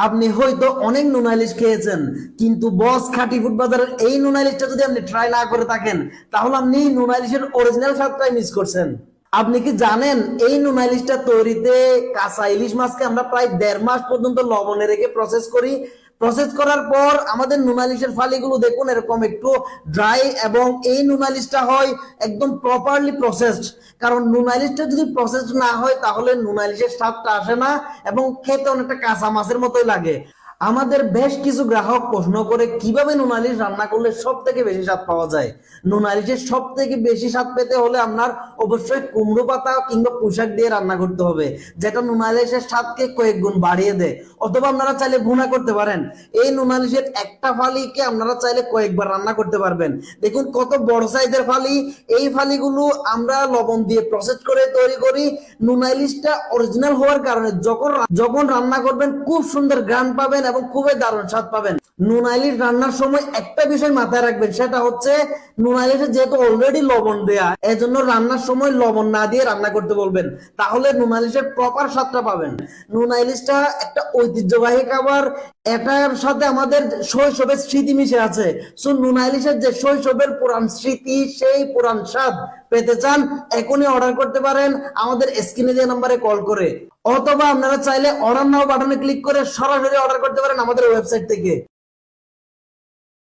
আপনি হয়তো অনেক নুন ইলিশ খেয়েছেন, কিন্তু বস খাঁটি ফুড বাজারের এই নুন ইলিশটা যদি আপনি ট্রাই না করে থাকেন, তাহলে আপনি নুন ইলিশের অরিজিনাল স্বাদটাই মিস করছেন। আপনি কি জানেন এই নুন ইলিশটা তৈরিতে কাঁচা ইলিশ মাছকে আমরা প্রায় 1.5 মাস পর্যন্ত লবণে রেখে প্রসেস করি। প্রসেস করার পর আমাদের নুন ইলিশের ফালিগুলো দেখুন এরকম একটু ড্রাই, এবং এই নুন ইলিশটা হয় একদম প্রপারলি প্রসেসড। কারণ নুন ইলিশটা যদি প্রসেসড না হয় তাহলে নুন ইলিশের স্বাদটা আসে না এবং খেতে অনেকটা কাঁচা মাছের মতোই লাগে। আমাদের বেশ কিছু গ্রাহক প্রশ্ন করে কিভাবে নুন ইলিশ রান্না করলে সব থেকে বেশি স্বাদ পাওয়া যায়। নুন ইলিশের সব থেকে বেশি স্বাদ পেতে হলে আপনার অবশ্যই কুমড়ো পাতা কিংবা পুঁইশাক দিয়ে রান্না করতে হবে, যেটা নুন ইলিশের স্বাদকে কয়েক গুণ বাড়িয়ে দেয়। অথবা আপনারা চাইলে ভুনা করতে পারেন। এই নুন ইলিশের একটা ফালিকে আপনারা চাইলে কয়েকবার রান্না করতে পারবেন। দেখুন কত বড় সাইজের ফালি। এই ফালিগুলো আমরা লবণ দিয়ে প্রসেস করে তৈরি করি। নুন ইলিশটা অরিজিনাল হওয়ার কারণে যখন রান্না করবেন খুব সুন্দর ঘ্রাণ পাবেন এবং খুবই দারুণ স্বাদ পাবেন। নুন ইলিশ রান্নার সময় একটা বিষয় মাথায় রাখবেন, সেটা হচ্ছে নুন ইলিশে যেহেতু অলরেডি লবণ দেয়া, এজন্য রান্নার সময় লবণ না দিয়ে রান্না করতে বলবেন, তাহলে নুন ইলিশের প্রপার স্বাদটা পাবেন। নুন ইলিশটা একটা ঐতিহ্যবাহী খাবার, এটার সাথে আমাদের শৈশবের স্মৃতি মিশে আছে। সো নুন ইলিশের যে শৈশবের পুরান স্মৃতি, সেই পুরান স্বাদ পেতে চান, এখনই অর্ডার করতে পারেন আমাদের স্ক্রিনে দেওয়া নম্বরে কল করে, অথবা আপনারা চাইলে অর্ডার নাও বাটনে ক্লিক করে সরাসরি অর্ডার করতে পারেন আমাদের ওয়েবসাইট থেকে।